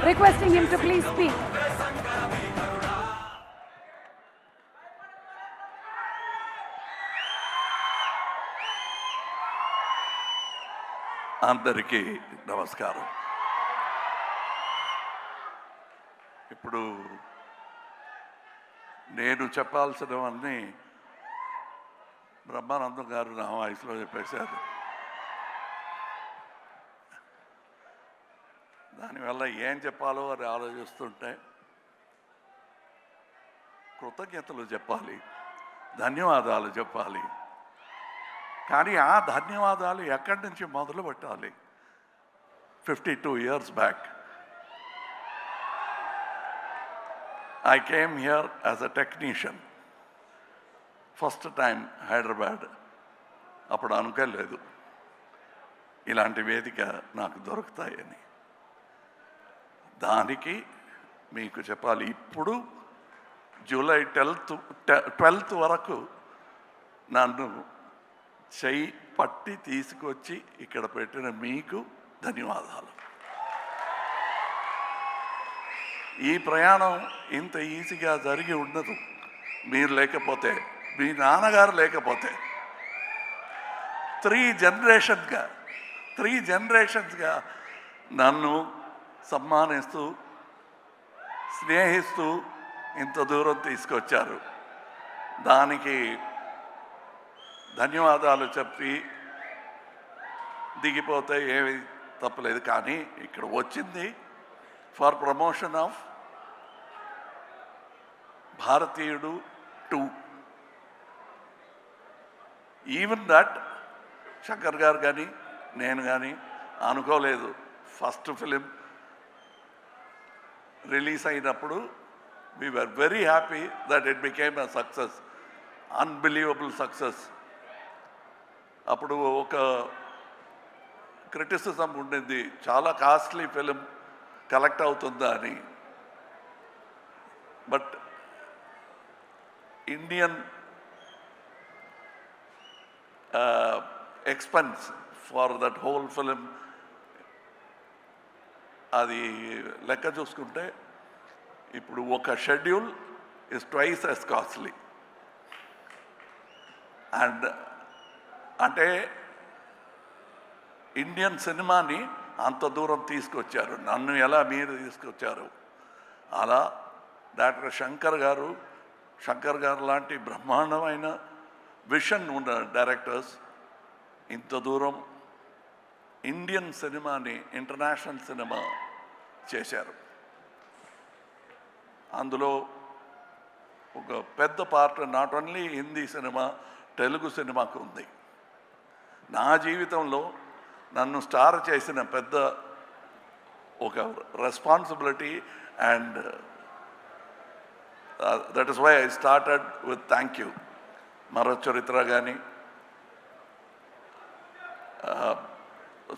requesting him to please speak. అందరికీ నమస్కారం. ఇప్పుడు నేను చెప్పాల్సినవన్నీ బ్రహ్మానందం గారు నా వాయిస్లో చెప్పేశారు. దానివల్ల ఏం చెప్పాలో అని ఆలోచిస్తుంటే కృతజ్ఞతలు చెప్పాలి, ధన్యవాదాలు చెప్పాలి. కానీ ఆ ధన్యవాదాలు ఎక్కడి నుంచి మొదలు పెట్టాలి? 52 years back I came here as a technician. First time Hyderabad. అప్పుడు అనుకోలేదు ఇలాంటి వేదిక నాకు దొరుకుతాయని. దానికి మీకు చెప్పాలి, ఇప్పుడు జూలై 12th వరకు నన్ను చెయ్యి పట్టి తీసుకొచ్చి ఇక్కడ పెట్టిన మీకు ధన్యవాదాలు. ఈ ప్రయాణం ఇంత ఈజీగా జరిగి ఉండదు మీరు లేకపోతే, మీ నాన్నగారు లేకపోతే. 3 జనరేషన్స్గా నన్ను సమ్మానిస్తూ స్నేహిస్తూ ఇంత దూరం తీసుకొచ్చారు. దానికి ధన్యవాదాలు చెప్పి దిగిపోతే ఏమి తప్పలేదు. కానీ ఇక్కడ వచ్చింది ఫర్ ప్రమోషన్ ఆఫ్ భారతీయుడు 2. ఈవెన్ దట్ శంకర్ గారు కానీ నేను కానీ అనుకోలేదు. ఫస్ట్ ఫిలిం రిలీజ్ అయినప్పుడు we were very happy that it became a success, unbelievable success. అప్పుడు ఒక క్రిటిసిజం ఉండింది, చాలా కాస్ట్లీ ఫిలిం కలెక్ట్ అవుతుందా అని. But Indian expense for that whole film అది లెక్క చూసుకుంటే ఇప్పుడు ఒక schedule is twice as costly. And అంటే ఇండియన్ సినిమాని అంత దూరం తీసుకొచ్చారు. నన్ను ఎలా మీరు తీసుకొచ్చారు, అలా డాక్టర్ శంకర్ గారు లాంటి బ్రహ్మాండమైన విషన్ ఉన్న డైరెక్టర్స్ ఇంత దూరం ఇండియన్ సినిమాని ఇంటర్నేషనల్ సినిమా చేశారు. అందులో ఒక పెద్ద part not only Hindi cinema, Telugu సినిమాకు ఉంది. నా జీవితంలో నన్ను స్టార్ చేసిన పెద్ద ఒక responsibility. And that is why I started with thank you. మరో చరిత్ర కానీ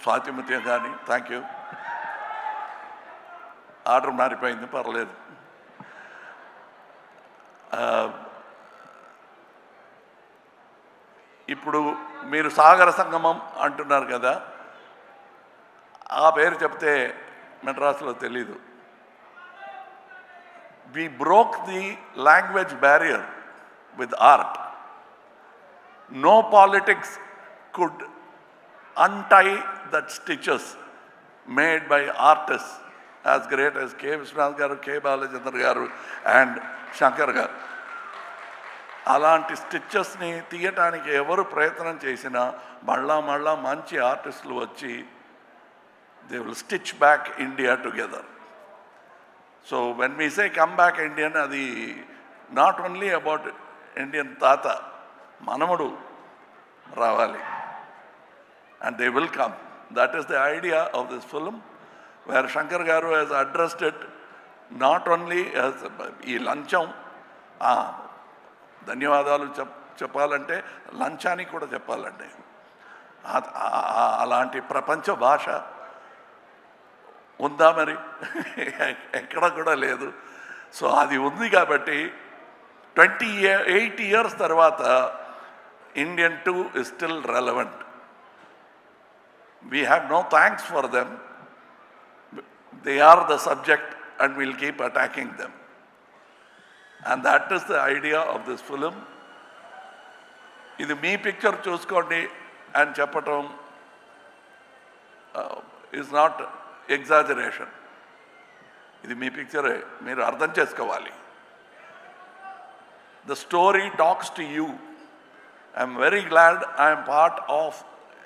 స్వాతిముత్యం కానీ థ్యాంక్ యూ. ఆర్డర్ మారిపోయింది, పర్లేదు. ఇప్పుడు మీరు సాగర సంగమం అంటున్నారు కదా, ఆ పేరు చెప్తే మెడ్రాస్లో తెలీదు. We broke the language barrier with art. No politics could untie that stitches made by artists as great as K. Viswanath garu, K. Balachandra garu and Shankar garu. అలాంటి స్టిచెస్ని తీయటానికి ఎవరు ప్రయత్నం చేసినా మళ్ళా మంచి ఆర్టిస్టులు వచ్చి they will stitch back India together. So when we say come back Indian, అది నాట్ ఓన్లీ అబౌట్ ఇండియన్ తాత, మనముడు రావాలి. And they will come. That is the idea of this film, where Shankar Garu has addressed it not only as ఈ లంచం, ధన్యవాదాలు చెప్పాలంటే లంచానికి కూడా చెప్పాలంటే అలాంటి ప్రపంచ భాష ఉందా మరి? ఎక్కడ కూడా లేదు. సో అది ఉంది కాబట్టి 28 years తర్వాత Indian 2 is still relevant. We have no thanks for them. they are the subject and we'll keep attacking them. And that is the idea of this film. ఇది మీ పిక్చర్ చూసుకోండి అని చెప్పటం is not exaggeration. ఇది మీ పిక్చరే, మీరు అర్థం చేసుకోవాలి. The story talks to you. I'm very glad I am part of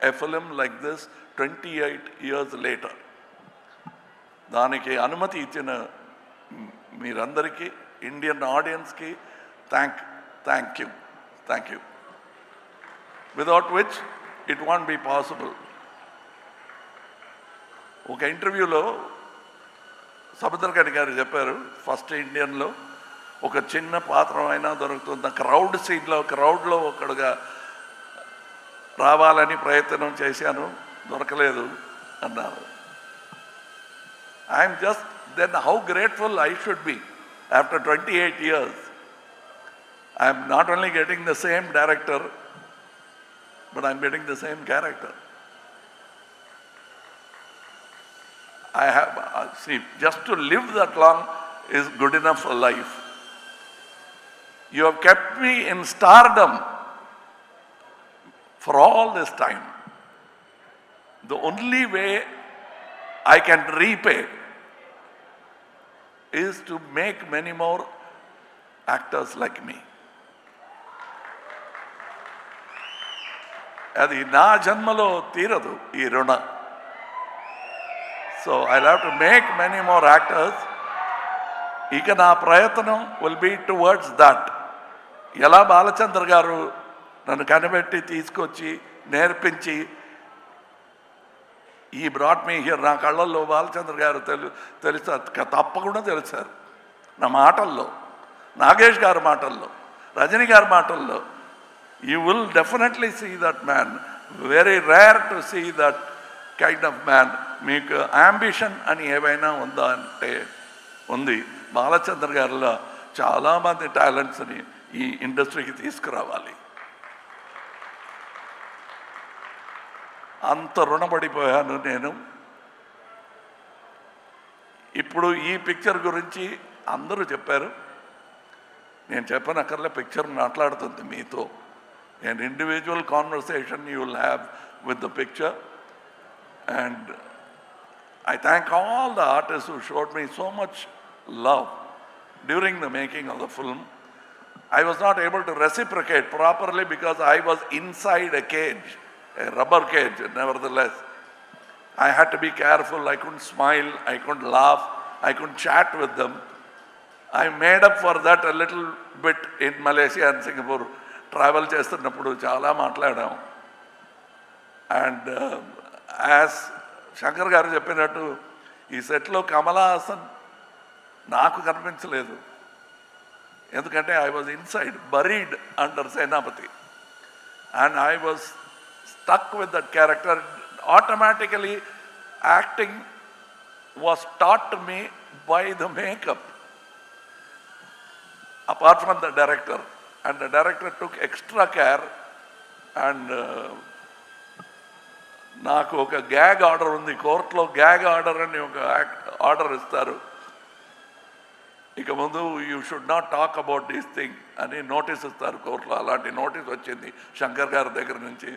a film like this 28 years later. దానికి అనుమతి ఇచ్చిన మీరందరికీ, ఇండియన్ ఆడియన్స్కి thank you. Without which it won't be possible. ఒక ఇంటర్వ్యూలో సముద్రకని గారు చెప్పారు, ఫస్ట్ ఇండియన్లో ఒక చిన్న పాత్ర అయినా దొరుకుతుంది, క్రౌడ్ సీన్లో క్రౌడ్లో ఒకడుగా రావాలని ప్రయత్నం చేశాను, దొరకలేదు అన్నారు. I'm just then how grateful I should be after 28 years. I'm not only getting the same director, but I'm getting the same character. I have, see, just to live that long is good enough for life. You have kept me in stardom for all this time. The only way I can repay is to make many more actors like me. అది నా జన్మలో తీరదు ఈ రుణ. So I have to make many more actors. ఇక నా ప్రయత్నం will be towards that. ఎలా బాలచంద్ర గారు నన్ను కనిపెట్టి తీసుకొచ్చి నేర్పించి ఈ బ్రాట్ మీ హియర్, నా కళ్ళల్లో బాలచంద్ర గారు తెలుస్తారు, తప్పకుండా తెలుసారు నా మాటల్లో, నాగేష్ గారి మాటల్లో, రజనీ గారి మాటల్లో. You will definitely see that man. Very rare to see that kind of man. మీకు అంబిషన్ అని ఏవైనా ఉందా అంటే ఉంది. బాలచంద్ర గారిలో చాలామంది టాలెంట్స్ని ఈ ఇండస్ట్రీకి తీసుకురావాలి. అంత రుణపడిపోయాను నేను. ఇప్పుడు ఈ పిక్చర్ గురించి అందరూ చెప్పారు, నేను చెప్పనక్కర్లే, పిక్చర్ మాట్లాడుతుంది మీతో. An individual conversation you will have with the picture, and I thank all the artists who showed me so much love during the making of the film. I was not able to reciprocate properly because I was inside a cage, a rubber cage. Nevertheless, I had to be careful. I couldn't smile, I couldn't laugh, I couldn't chat with them. I made up for that a little bit in Malaysia and Singapore. Travel చేస్తున్నప్పుడు చాలా మాట్లాడాం. And as Shankar గారు చెప్పినట్టు ఈ సెట్లో కమలా హాసన్ నాకు కనిపించలేదు, ఎందుకంటే I was inside, buried under Senapathi, and I was stuck with that character. Automatically acting was taught to me by the makeup, apart from the director. And the director took extra care, and నాకు ఒక gag order ఉంది కోర్టులో. Gag order అని ఒక order ఇస్తారు, ఇక ముందు you should not talk about this thing అని నోటీస్ ఇస్తారు కోర్టులో. అలాంటి నోటీస్ వచ్చింది శంకర్ గారి దగ్గర నుంచి.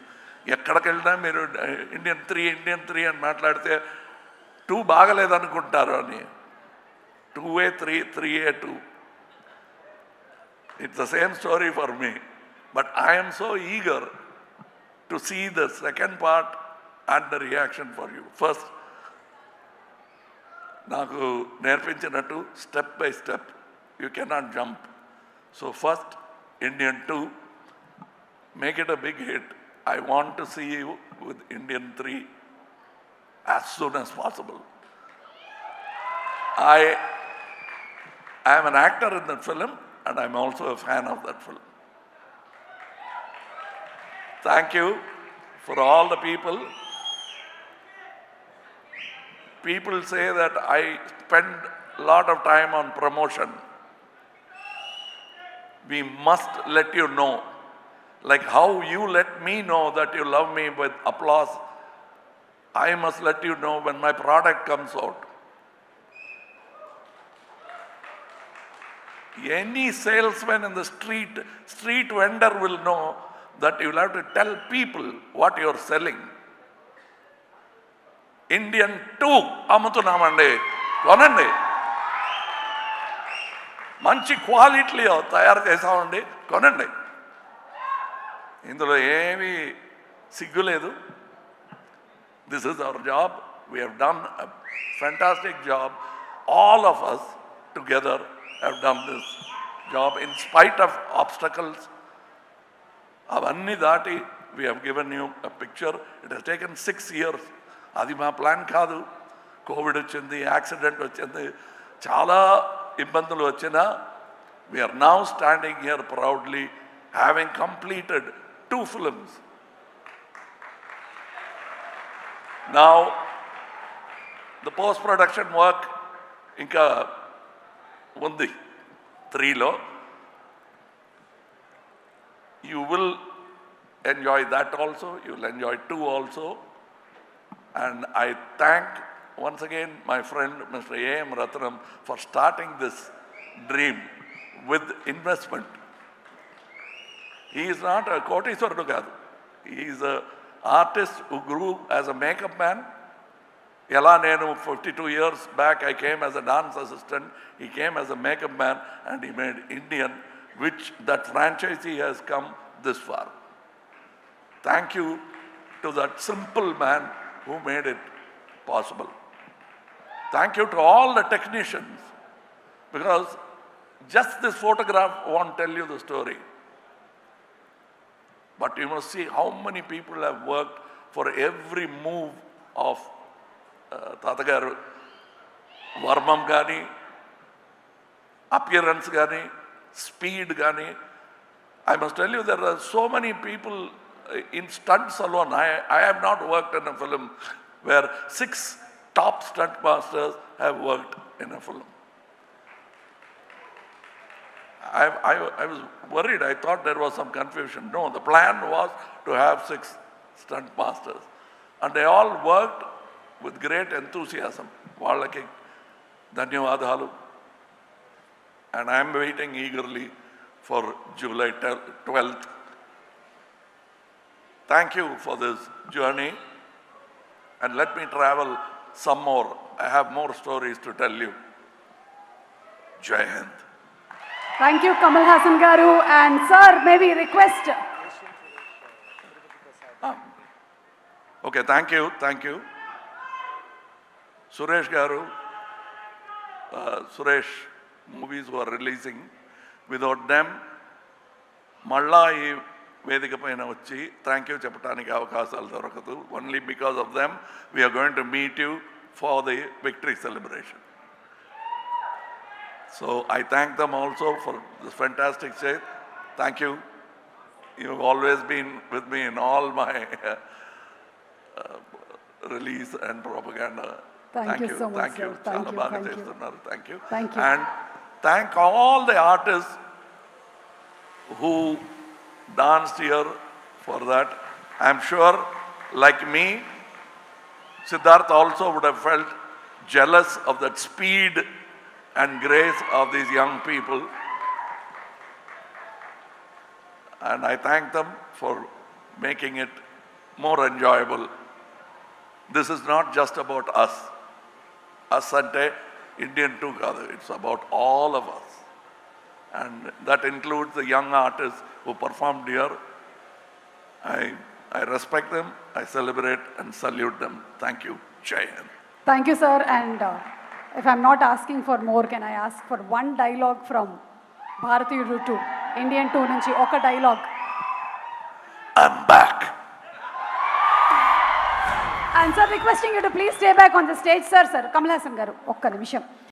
ఎక్కడికి వెళ్ళినా మీరు ఇండియన్ త్రీ అని మాట్లాడితే 2 బాగలేదనుకుంటారు అని. 2A 3, 3A 2. It's the same story for me, but I am so eager to see the second part and the reaction for you. First, నాకు నేర్పించినట్టు step by step, you cannot jump. So first, Indian 2, make it a big hit. I want to see you with Indian 3 as soon as possible. I am an actor in that film, and I'm also a fan of that film. Thank you for all the people. People say that I spend a lot of time on promotion. We must let you know, like how you let me know that you love me with applause, I must let you know when my product comes out. Any salesman in the street vendor will know that you will have to tell people what you are selling. Indian 2 అమ్ముతున్నామండి, కొనండి. మంచి క్వాలిటీలో తయారు చేసామండి, కొనండి. ఇందులో ఏమీ సిగ్గు లేదు. This is our job. We have done a fantastic job. All of us together have done this job in spite of obstacles. Avanni dati, we have given you a picture. It has taken 6 years. Adi ma plan kaadu. COVID ochindi, accident ochindi, chala ibbandulu ochina. We are now standing here proudly, having completed 2 films. Now, the post-production work, inka undi 3lo. You will enjoy that also. You will enjoy 2 also. And I thank once again my friend Mr. A.M. Ratnam for starting this dream with investment. He is not a Koteswarudu kaadu. He is an artist who grew as a makeup man. Ela nenu 52 years back I came as a dance assistant. He came as a makeup man and he made Indian, which that franchisee has come this far. Thank you to that simple man who made it possible. Thank you to all the technicians, because just this photograph won't tell you the story. But you must see how many people have worked for every move of Tatagaru, Varmam Gani, appearance Gani, speed Gani. I must tell you, there are so many people in stunts alone. I have not worked in a film where 6 top stunt masters have worked in a film. I was worried. I thought there was some confusion. No, the plan was to have 6 stunt masters. And they all worked with great enthusiasm. Vallaki ధన్యవాదాలు. And I am waiting eagerly for July 12th. Thank you for this journey. And let me travel some more. I have more stories to tell you. Jai Hind. Thank you, Kamal Haasan garu. And sir, maybe request. Okay, thank you. Suresh garu, Suresh movies were releasing. Without them, malla ee vedika paina vachi thank you cheppadaniki avakasalu dorokadu. Only because of them we are going to meet you for the victory celebration. So I thank them also for this fantastic set. Thank you. You've always been with me in all my release and propaganda. Thank you so much, thank sir. you. Thank you. Thank you. Thank you. And thank all the artists who danced here for that. I'm sure, like me, Siddharth also would have felt jealous of that speed and grace of these young people. And I thank them for making it more enjoyable. This is not just about us. Us ante Indian 2 kaadu. It's about all of us. And that includes the young artists who performed here. I respect them, I celebrate and salute them. Thank you. Jai Hind. Thank you, sir. And if I'm not asking for more, can I ask for one dialogue from Bharatiyudu 2, Indian 2 nunchi oka dialogue? I'm back. And sir, requesting you to please stay back on the stage, sir. Kamal Haasan garu, okka nimisham.